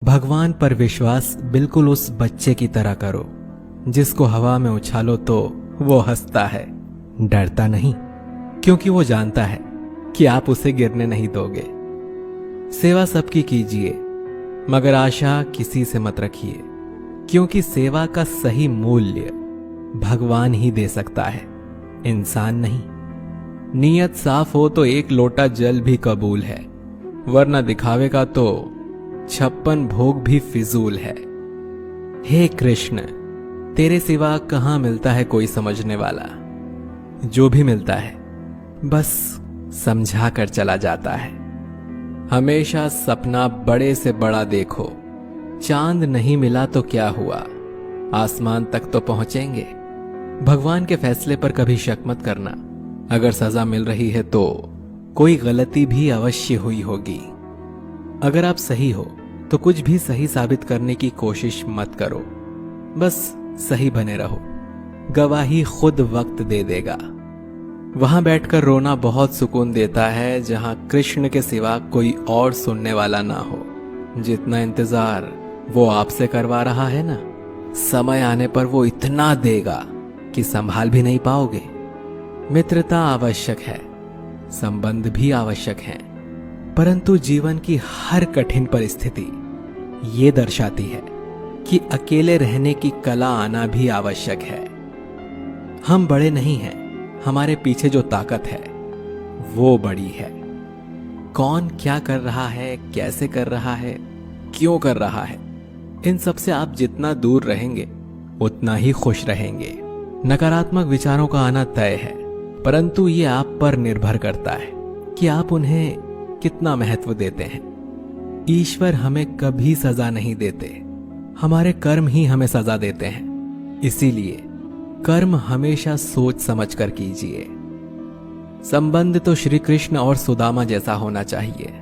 भगवान पर विश्वास बिल्कुल उस बच्चे की तरह करो जिसको हवा में उछालो तो वो हंसता है, डरता नहीं, क्योंकि वो जानता है कि आप उसे गिरने नहीं दोगे। सेवा सबकी कीजिए, मगर आशा किसी से मत रखिए, क्योंकि सेवा का सही मूल्य भगवान ही दे सकता है, इंसान नहीं। नीयत साफ हो तो एक लोटा जल भी कबूल है, वरना दिखावे का तो 56 भोग भी फिजूल है। हे कृष्ण, तेरे सिवा कहां मिलता है कोई समझने वाला। जो भी मिलता है बस समझा कर चला जाता है। हमेशा सपना बड़े से बड़ा देखो, चांद नहीं मिला तो क्या हुआ, आसमान तक तो पहुंचेंगे। भगवान के फैसले पर कभी शक मत करना, अगर सजा मिल रही है तो कोई गलती भी अवश्य हुई होगी। अगर आप सही हो तो कुछ भी सही साबित करने की कोशिश मत करो, बस सही बने रहो, गवाही खुद वक्त दे देगा। वहां बैठकर रोना बहुत सुकून देता है जहां कृष्ण के सिवा कोई और सुनने वाला ना हो। जितना इंतजार वो आपसे करवा रहा है ना, समय आने पर वो इतना देगा कि संभाल भी नहीं पाओगे। मित्रता आवश्यक है, संबंध भी आवश्यक है, परंतु जीवन की हर कठिन परिस्थिति ये दर्शाती है कि अकेले रहने की कला आना भी आवश्यक है। हम बड़े नहीं हैं, हमारे पीछे जो ताकत है वो बड़ी है। कौन क्या कर रहा है, कैसे कर रहा है, क्यों कर रहा है, इन सब से आप जितना दूर रहेंगे उतना ही खुश रहेंगे। नकारात्मक विचारों का आना तय है, परंतु ये आप पर निर्भर करता है कि आप उन्हें कितना महत्व देते हैं। ईश्वर हमें कभी सजा नहीं देते, हमारे कर्म ही हमें सजा देते हैं। इसीलिए कर्म हमेशा सोच समझ कर कीजिए। संबंध तो श्री कृष्ण और सुदामा जैसा होना चाहिए,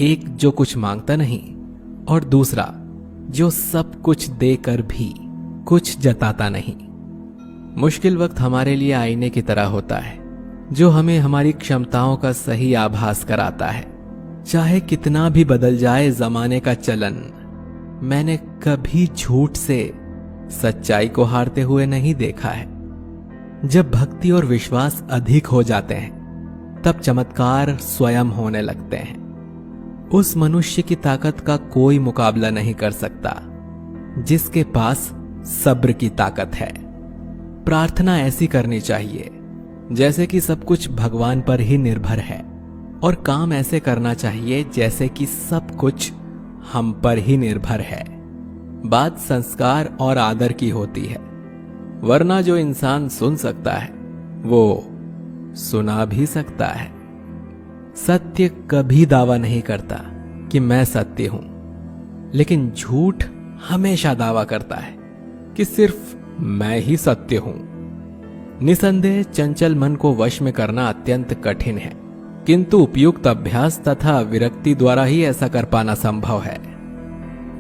एक जो कुछ मांगता नहीं और दूसरा जो सब कुछ देकर भी कुछ जताता नहीं। मुश्किल वक्त हमारे लिए आईने की तरह होता है, जो हमें हमारी क्षमताओं का सही आभास कराता है। चाहे कितना भी बदल जाए जमाने का चलन, मैंने कभी झूठ से सच्चाई को हारते हुए नहीं देखा है। जब भक्ति और विश्वास अधिक हो जाते हैं तब चमत्कार स्वयं होने लगते हैं। उस मनुष्य की ताकत का कोई मुकाबला नहीं कर सकता जिसके पास सब्र की ताकत है। प्रार्थना ऐसी करनी चाहिए जैसे कि सब कुछ भगवान पर ही निर्भर है, और काम ऐसे करना चाहिए जैसे कि सब कुछ हम पर ही निर्भर है। बात संस्कार और आदर की होती है, वरना जो इंसान सुन सकता है वो सुना भी सकता है। सत्य कभी दावा नहीं करता कि मैं सत्य हूं, लेकिन झूठ हमेशा दावा करता है कि सिर्फ मैं ही सत्य हूं। निसंदेह चंचल मन को वश में करना अत्यंत कठिन है, किंतु उपयुक्त अभ्यास तथा विरक्ति द्वारा ही ऐसा कर पाना संभव है।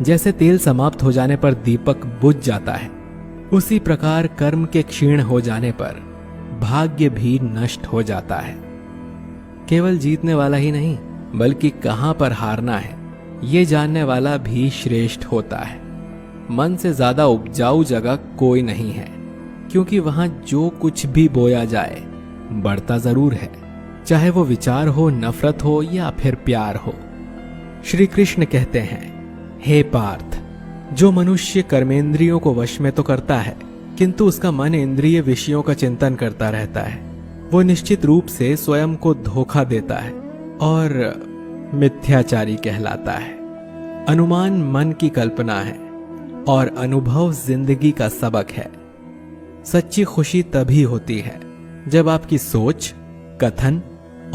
जैसे तेल समाप्त हो जाने पर दीपक बुझ जाता है, उसी प्रकार कर्म के क्षीण हो जाने पर भाग्य भी नष्ट हो जाता है। केवल जीतने वाला ही नहीं, बल्कि कहां पर हारना है ये जानने वाला भी श्रेष्ठ होता है। मन से ज्यादा उपजाऊ जगह कोई नहीं है, क्योंकि वहां जो कुछ भी बोया जाए बढ़ता जरूर है, चाहे वो विचार हो, नफरत हो या फिर प्यार हो। श्री कृष्ण कहते हैं, हे पार्थ, जो मनुष्य कर्मेंद्रियों को वश में तो करता है किंतु उसका मन इंद्रिय विषयों का चिंतन करता रहता है, वो निश्चित रूप से स्वयं को धोखा देता है और मिथ्याचारी कहलाता है। अनुमान मन की कल्पना है और अनुभव जिंदगी का सबक है। सच्ची खुशी तभी होती है जब आपकी सोच, कथन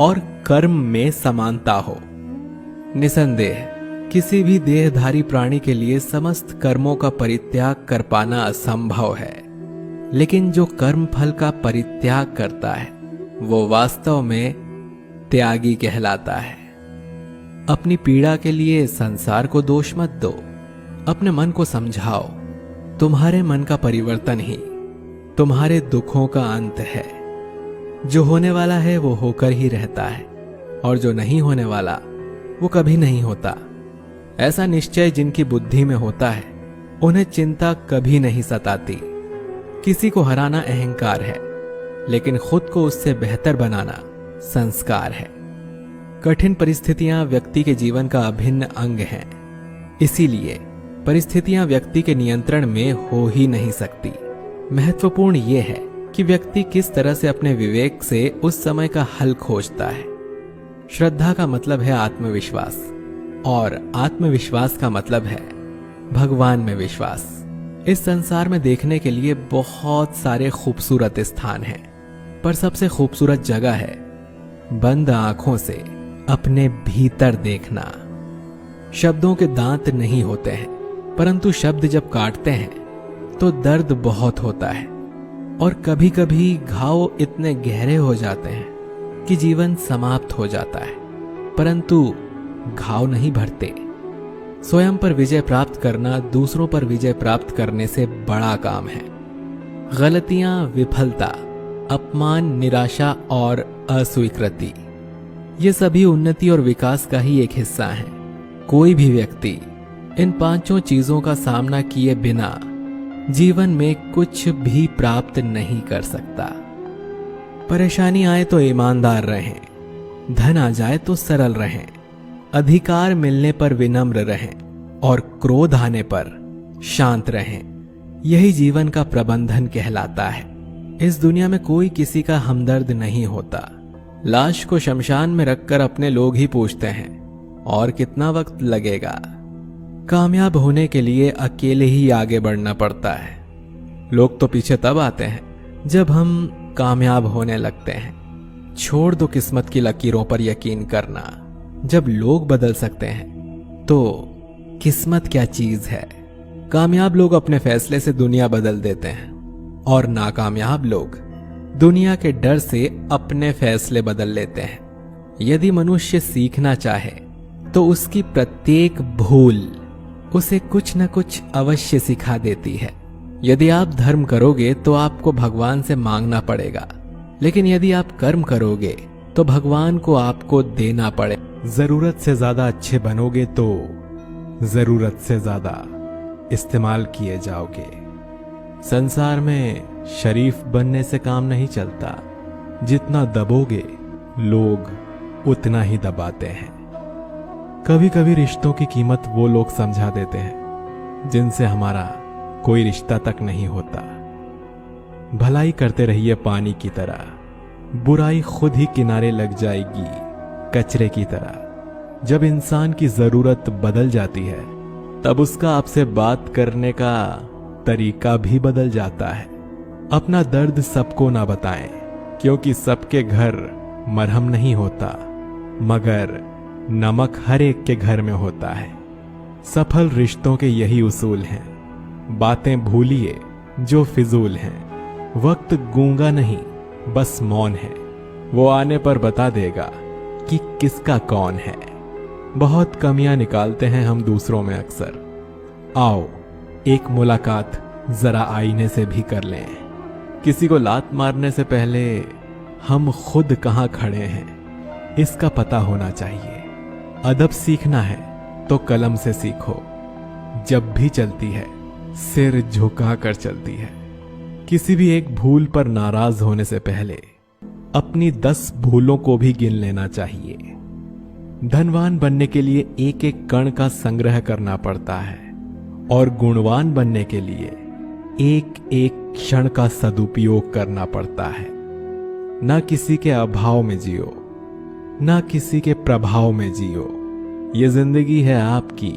और कर्म में समानता हो। निसंदेह किसी भी देहधारी प्राणी के लिए समस्त कर्मों का परित्याग कर पाना असंभव है, लेकिन जो कर्म फल का परित्याग करता है वो वास्तव में त्यागी कहलाता है। अपनी पीड़ा के लिए संसार को दोष मत दो, अपने मन को समझाओ। तुम्हारे मन का परिवर्तन ही तुम्हारे दुखों का अंत है। जो होने वाला है वो होकर ही रहता है, और जो नहीं होने वाला वो कभी नहीं होता। ऐसा निश्चय जिनकी बुद्धि में होता है उन्हें चिंता कभी नहीं सताती। किसी को हराना अहंकार है, लेकिन खुद को उससे बेहतर बनाना संस्कार है। कठिन परिस्थितियां व्यक्ति के जीवन का अभिन्न अंग हैं, इसीलिए परिस्थितियां व्यक्ति के नियंत्रण में हो ही नहीं सकती। महत्वपूर्ण यह है कि व्यक्ति किस तरह से अपने विवेक से उस समय का हल खोजता है। श्रद्धा का मतलब है आत्मविश्वास, और आत्मविश्वास का मतलब है भगवान में विश्वास। इस संसार में देखने के लिए बहुत सारे खूबसूरत स्थान हैं, पर सबसे खूबसूरत जगह है बंद आंखों से अपने भीतर देखना। शब्दों के दांत नहीं होते हैं, परंतु शब्द जब काटते हैं तो दर्द बहुत होता है, और कभी कभी घाव इतने गहरे हो जाते हैं कि जीवन समाप्त हो जाता है, परंतु घाव नहीं भरते। स्वयं पर विजय प्राप्त करना दूसरों पर विजय प्राप्त करने से बड़ा काम है। गलतियां, विफलता, अपमान, निराशा और अस्वीकृति, ये सभी उन्नति और विकास का ही एक हिस्सा है। कोई भी व्यक्ति इन पांचों चीजों का सामना किए बिना जीवन में कुछ भी प्राप्त नहीं कर सकता। परेशानी आए तो ईमानदार रहें, धन आ जाए तो सरल रहें, अधिकार मिलने पर विनम्र रहें, और क्रोध आने पर शांत रहें। यही जीवन का प्रबंधन कहलाता है। इस दुनिया में कोई किसी का हमदर्द नहीं होता। लाश को शमशान में रखकर अपने लोग ही पूछते हैं और कितना वक्त लगेगा। कामयाब होने के लिए अकेले ही आगे बढ़ना पड़ता है। लोग तो पीछे तब आते हैं जब हम कामयाब होने लगते हैं। छोड़ दो किस्मत की लकीरों पर यकीन करना। जब लोग बदल सकते हैं तो किस्मत क्या चीज है। कामयाब लोग अपने फैसले से दुनिया बदल देते हैं, और नाकामयाब लोग दुनिया के डर से अपने फैसले बदल लेते हैं। यदि मनुष्य सीखना चाहे तो उसकी प्रत्येक भूल उसे कुछ न कुछ अवश्य सिखा देती है। यदि आप धर्म करोगे तो आपको भगवान से मांगना पड़ेगा, लेकिन यदि आप कर्म करोगे तो भगवान को आपको देना पड़े। जरूरत से ज्यादा अच्छे बनोगे तो जरूरत से ज्यादा इस्तेमाल किए जाओगे। संसार में शरीफ बनने से काम नहीं चलता। जितना दबोगे लोग उतना ही दबाते हैं। कभी कभी रिश्तों की कीमत वो लोग समझा देते हैं जिनसे हमारा कोई रिश्ता तक नहीं होता। भलाई करते रहिए पानी की तरह, बुराई खुद ही किनारे लग जाएगी कचरे की तरह। जब इंसान की जरूरत बदल जाती है तब उसका आपसे बात करने का तरीका भी बदल जाता है। अपना दर्द सबको ना बताएं, क्योंकि सबके घर मरहम नहीं होता, मगर नमक हर एक के घर में होता है। सफल रिश्तों के यही उसूल हैं। बातें भूलिए जो फिजूल हैं। वक्त गूंगा नहीं, बस मौन है। वो आने पर बता देगा कि किसका कौन है। बहुत कमियां निकालते हैं हम दूसरों में अक्सर। आओ एक मुलाकात जरा आईने से भी कर लें। किसी को लात मारने से पहले हम खुद कहां खड़े हैं इसका पता होना चाहिए। अदब सीखना है तो कलम से सीखो। जब भी चलती है सिर झुका कर चलती है। किसी भी एक भूल पर नाराज होने से पहले अपनी 10 भूलों को भी गिन लेना चाहिए। धनवान बनने के लिए एक एक कण का संग्रह करना पड़ता है, और गुणवान बनने के लिए एक एक क्षण का सदुपयोग करना पड़ता है। ना किसी के अभाव में जियो, ना किसी के प्रभाव में जियो। ये जिंदगी है आपकी,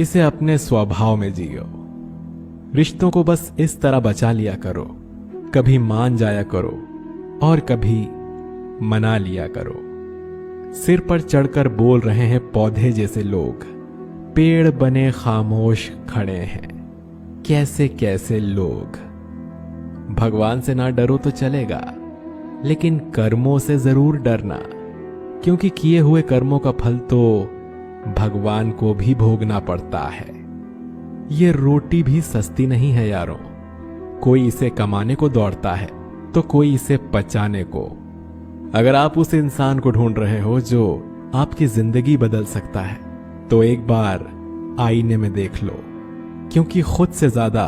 इसे अपने स्वभाव में जियो। रिश्तों को बस इस तरह बचा लिया करो, कभी मान जाया करो और कभी मना लिया करो। सिर पर चढ़कर बोल रहे हैं पौधे जैसे लोग, पेड़ बने खामोश खड़े हैं कैसे कैसे लोग। भगवान से ना डरो तो चलेगा, लेकिन कर्मों से जरूर डरना, क्योंकि किए हुए कर्मों का फल तो भगवान को भी भोगना पड़ता है। ये रोटी भी सस्ती नहीं है यारों। कोई इसे कमाने को दौड़ता है तो कोई इसे पचाने को। अगर आप उस इंसान को ढूंढ रहे हो जो आपकी जिंदगी बदल सकता है, तो एक बार आईने में देख लो, क्योंकि खुद से ज्यादा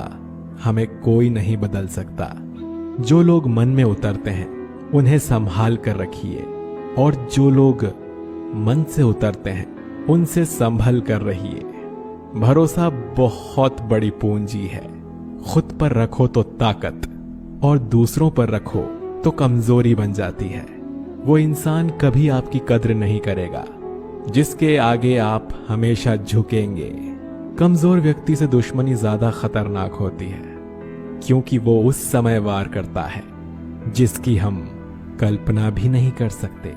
हमें कोई नहीं बदल सकता। जो लोग मन में उतरते हैं उन्हें संभाल कर रखिए, और जो लोग मन से उतरते हैं उनसे संभल कर रहिए। भरोसा बहुत बड़ी पूंजी है। खुद पर रखो तो ताकत, और दूसरों पर रखो तो कमजोरी बन जाती है। वो इंसान कभी आपकी कद्र नहीं करेगा जिसके आगे आप हमेशा झुकेंगे। कमजोर व्यक्ति से दुश्मनी ज्यादा खतरनाक होती है, क्योंकि वो उस समय वार करता है जिसकी हम कल्पना भी नहीं कर सकते।